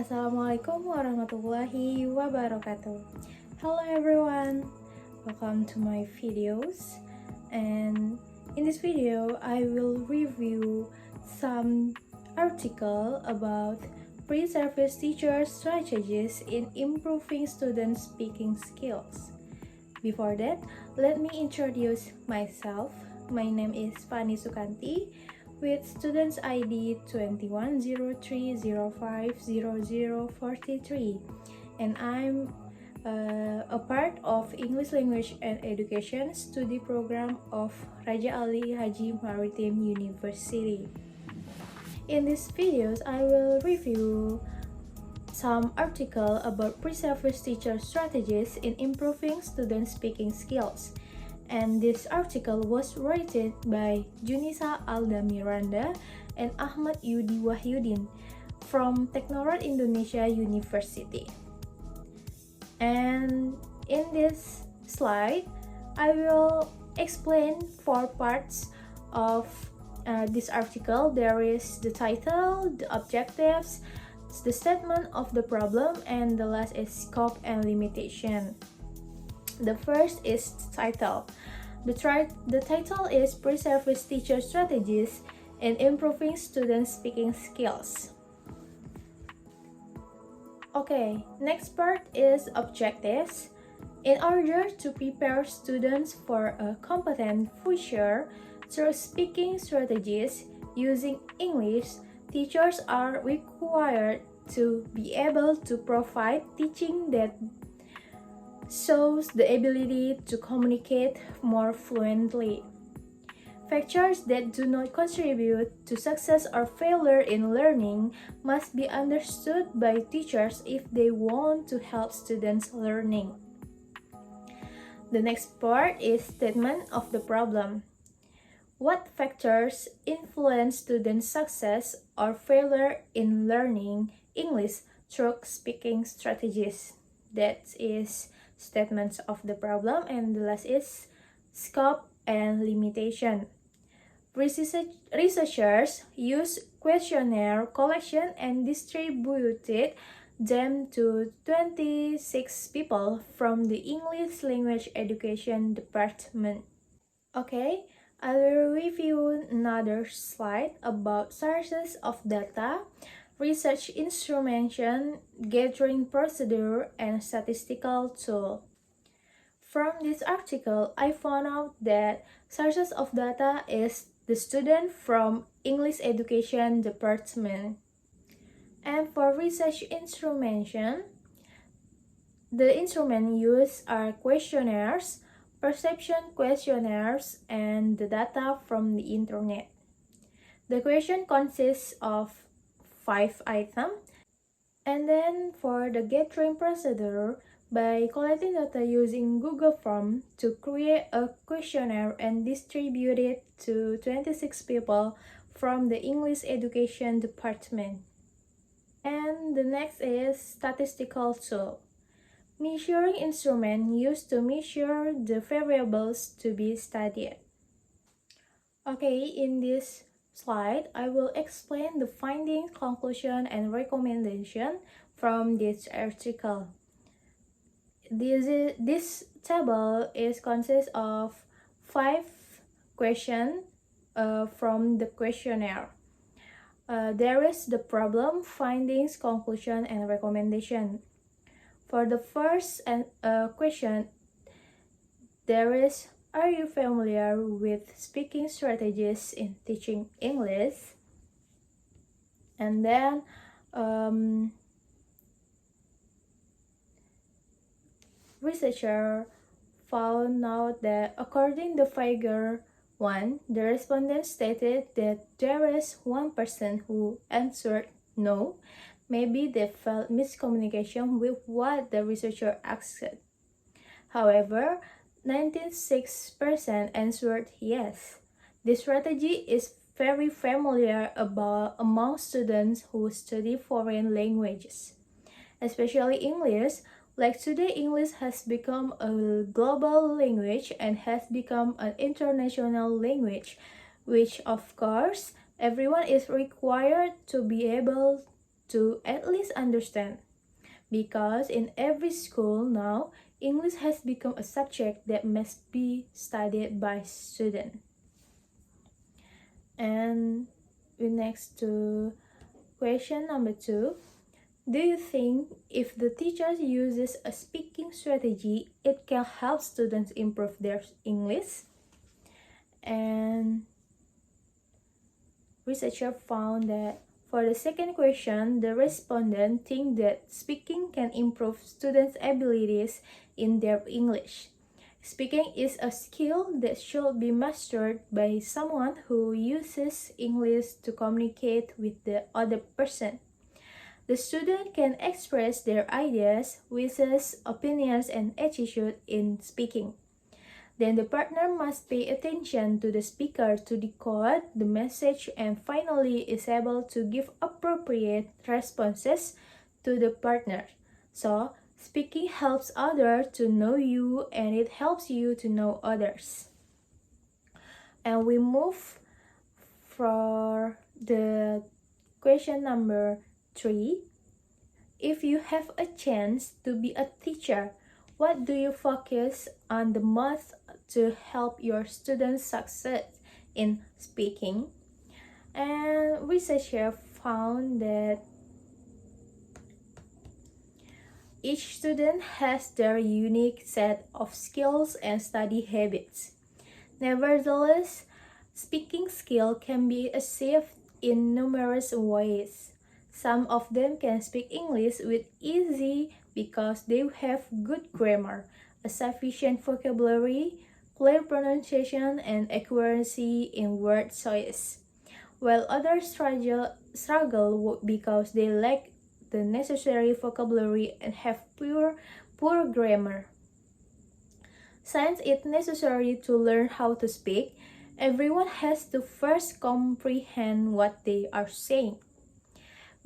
Assalamualaikum warahmatullahi wabarakatuh. Hello everyone, welcome to my videos. And in this video, I will review some article about pre-service teacher strategies in improving student speaking skills. Before that, let me introduce myself. My name is Fani Sukanti with students ID 2103050043, and I'm a part of English Language and Education study program of Raja Ali Haji Maritime University. In these videos, I will review some article about pre-service teacher strategies in improving student speaking skills. And this article was written by Junisa Alda Miranda and Ahmad Yudi Wahyudin from Teknorat Indonesia University. And in this slide, I will explain 4 parts of this article. There is the title, the objectives, the statement of the problem, and the last is scope and limitation. The first is title. The title is Pre-Service Teacher Strategies in Improving Student Speaking Skills. Okay, next part is objectives. In order to prepare students for a competent future through speaking strategies using English, teachers are required to be able to provide teaching that shows the ability to communicate more fluently. Factors that do not contribute to success or failure in learning must be understood by teachers if they want to help students learning. The next part is statement of the problem. What factors influence student success or failure in learning English through speaking strategies? That is statements of the problem, and the last is scope and limitation. Researchers use questionnaire collection and distributed them to 26 people from the English Language Education Department. Okay, I will review another slide about sources of data, research instrumentation, gathering procedure, and statistical tool. From this article, I found out that sources of data is the student from English Education Department. And for research instrumentation, the instrument used are questionnaires, perception questionnaires, and the data from the internet. The question consists of 5 items. And then for the gathering procedure, by collecting data using Google Form to create a questionnaire and distribute it to 26 people from the English Education Department. And the next is statistical tool. Measuring instrument used to measure the variables to be studied. Okay, in this slide, I will explain the finding, conclusion, and recommendation from this article. This table consists of 5 questions from the questionnaire. There is the problem, findings, conclusion, and recommendation. For the first question, there is, are you familiar with speaking strategies in teaching English? And then researcher found out that according to figure 1, the respondent stated that there is one person who answered no. Maybe they felt miscommunication with what the researcher asked. However, 96% answered yes. This strategy is very familiar among students who study foreign languages, especially English. Like today, English has become a global language and has become an international language, which of course everyone is required to be able to at least understand. Because in every school now, English has become a subject that must be studied by students. And we next to question number 2. Do you think if the teacher uses a speaking strategy, it can help students improve their English? And researchers found that for the second question, the respondent think that speaking can improve students' abilities in their English. Speaking is a skill that should be mastered by someone who uses English to communicate with the other person. The student can express their ideas, wishes, opinions, and attitude in speaking. Then the partner must pay attention to the speaker to decode the message and finally is able to give appropriate responses to the partner. So, speaking helps others to know you and it helps you to know others. And we move for the question number 3. If you have a chance to be a teacher, what do you focus on the most to help your students succeed in speaking? And researchers found that each student has their unique set of skills and study habits. Nevertheless, speaking skill can be achieved in numerous ways. Some of them can speak English with ease because they have good grammar, a sufficient vocabulary, clear pronunciation, and accuracy in word choice, while others struggle because they lack the necessary vocabulary and have poor grammar. Since it's necessary to learn how to speak, everyone has to first comprehend what they are saying.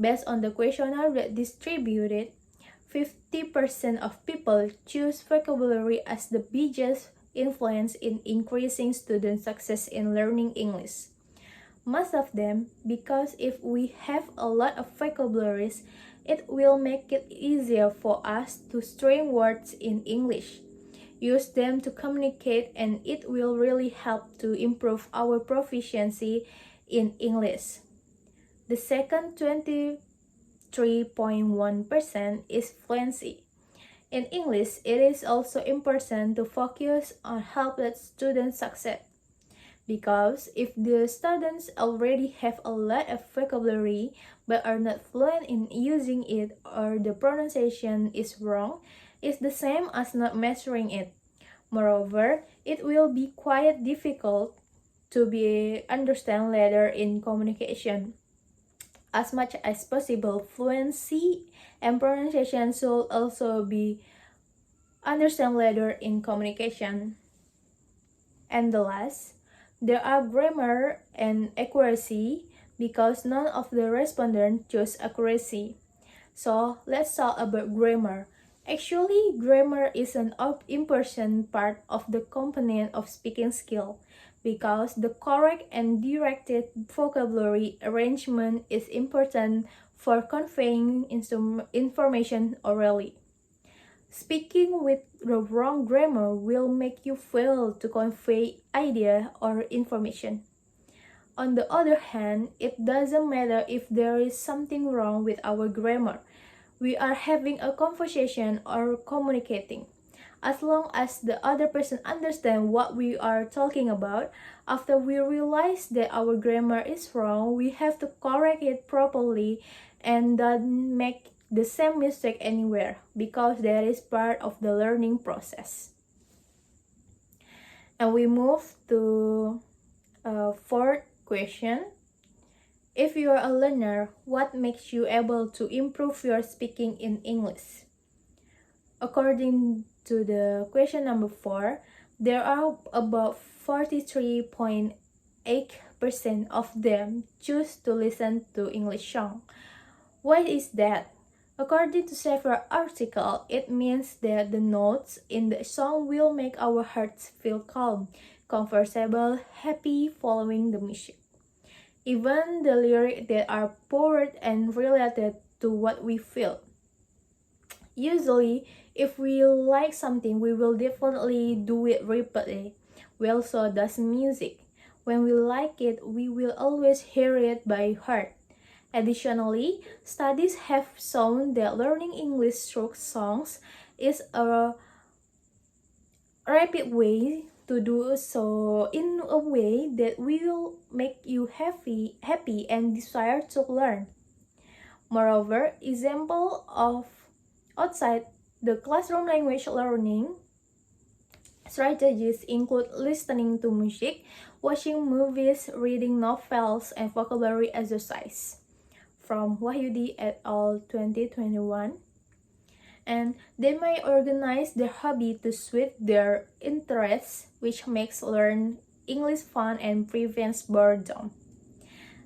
Based on the questionnaire that distributed, 50% of people choose vocabulary as the biggest influence in increasing student success in learning English. Most of them because if we have a lot of vocabularies, it will make it easier for us to string words in English, use them to communicate, and it will really help to improve our proficiency in English. The second 23.1% is fluency. In English, it is also important to focus on help that students succeed. Because if the students already have a lot of vocabulary but are not fluent in using it or the pronunciation is wrong, it's the same as not mastering it. Moreover, it will be quite difficult to be understand later in communication. As much as possible, fluency and pronunciation should also be understand later in communication. And the last, there are grammar and accuracy because none of the respondents chose accuracy. So let's talk about grammar. Actually, grammar is an important part of the component of speaking skill because the correct and directed vocabulary arrangement is important for conveying information orally. Speaking with the wrong grammar will make you fail to convey idea or information. On the other hand, it doesn't matter if there is something wrong with our grammar. We are having a conversation or communicating. As long as the other person understands what we are talking about, after we realize that our grammar is wrong, we have to correct it properly and don't make the same mistake anywhere because that is part of the learning process. And we move to fourth question. If you are a learner, what makes you able to improve your speaking in English? According to the question number 4, there are about 43.8% of them choose to listen to English song. Why is that? According to several articles, it means that the notes in the song will make our hearts feel calm, comfortable, happy following the music. Even the lyrics that are poor and related to what we feel. Usually, if we like something, we will definitely do it repeatedly. Well, so does music. When we like it, we will always hear it by heart. Additionally, studies have shown that learning English through songs is a rapid way to do so in a way that will make you happy and desire to learn. Moreover, example of outside the classroom language learning strategies include listening to music, watching movies, reading novels, and vocabulary exercise. From Wahyudi et al. 2021. And they may organize their hobby to suit their interests, which makes learn English fun and prevents boredom.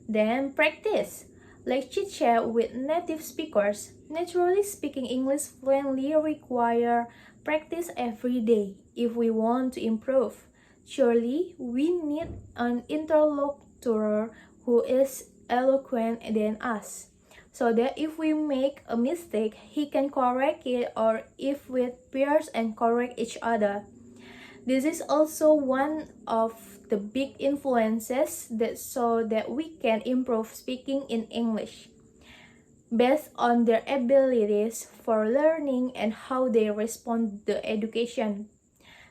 Then practice. Like chit-chat with native speakers, naturally speaking English fluently require practice every day if we want to improve. Surely, we need an interlocutor who is eloquent than us, so that if we make a mistake, he can correct it, or if with peers and correct each other. This is also one of the big influences that so that we can improve speaking in English based on their abilities for learning and how they respond to education.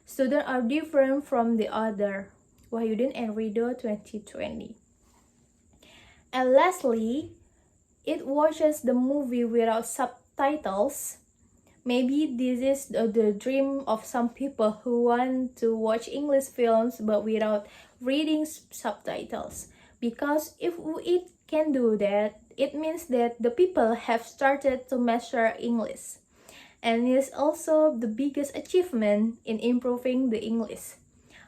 Students are different from the other. Wahyudin and Rido 2020. And lastly, it watches the movie without subtitles. Maybe this is the dream of some people who want to watch English films but without reading subtitles. Because if it can do that, it means that the people have started to master English. And it is also the biggest achievement in improving the English.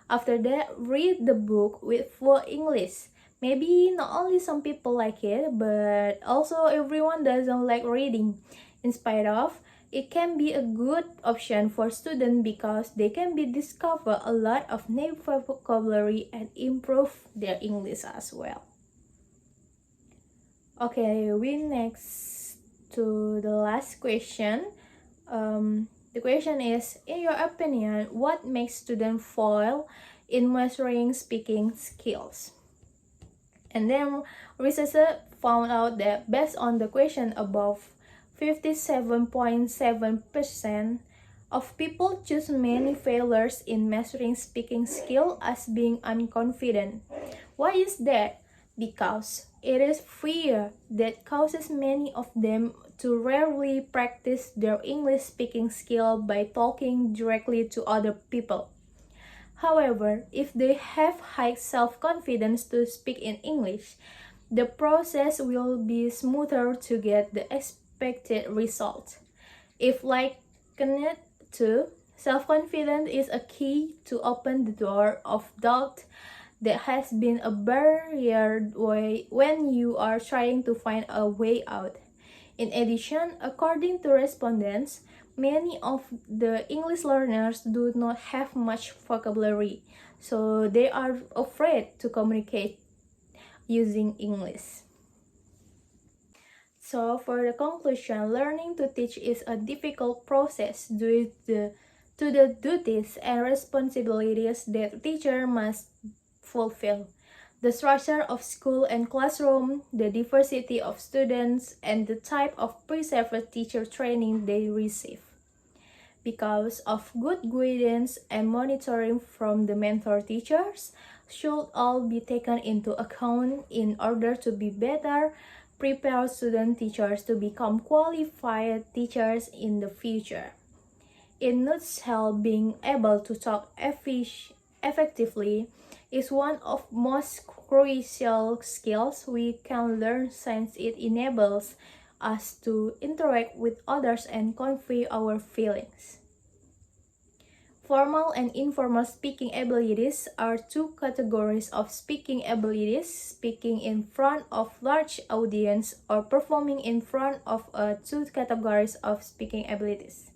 After that, read the book with full English. Maybe not only some people like it, but also everyone doesn't like reading. In spite of, it can be a good option for students because they can discover a lot of new vocabulary and improve their English as well. Okay, we next to the last question. The question is, in your opinion, what makes students fail in measuring speaking skills? And then researchers found out that based on the question above, 57.7% of people choose many failures in measuring speaking skill as being unconfident. Why is that? Because it is fear that causes many of them to rarely practice their English speaking skill by talking directly to other people. However, if they have high self-confidence to speak in English, the process will be smoother to get the expected result. If likened to, self-confidence is a key to open the door of doubt that has been a barrier when you are trying to find a way out. In addition, according to respondents, many of the English learners do not have much vocabulary, so they are afraid to communicate using English. So for the conclusion, learning to teach is a difficult process due to the duties and responsibilities that teacher must fulfill. The structure of school and classroom, the diversity of students, and the type of preserved teacher training they receive. Because of good guidance and monitoring from the mentor teachers should all be taken into account in order to be better prepare student teachers to become qualified teachers in the future. In nutshell, being able to talk effectively is one of most crucial skills we can learn since it enables us to interact with others and convey our feelings. Formal and informal speaking abilities are two categories of speaking abilities: speaking in front of large audience or performing in front of two categories of speaking abilities.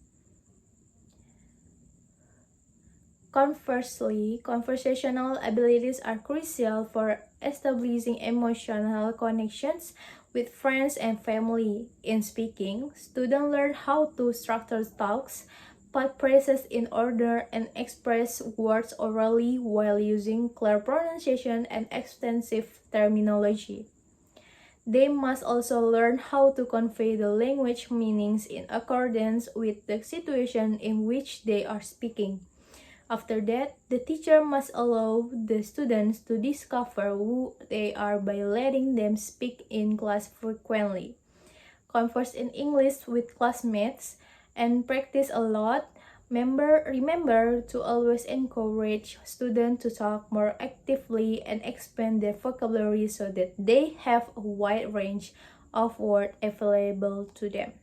Conversely, conversational abilities are crucial for establishing emotional connections with friends and family. In speaking, students learn how to structure talks, put phrases in order, and express words orally while using clear pronunciation and extensive terminology. They must also learn how to convey the language meanings in accordance with the situation in which they are speaking. After that, the teacher must allow the students to discover who they are by letting them speak in class frequently, converse in English with classmates, and practice a lot. Remember to always encourage students to talk more actively and expand their vocabulary so that they have a wide range of words available to them.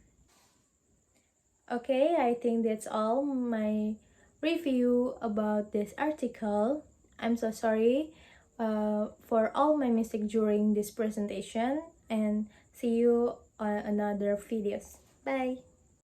Okay, I think that's all my review about this article. I'm so sorry for all my mistakes during this presentation, and see you on another videos. Bye.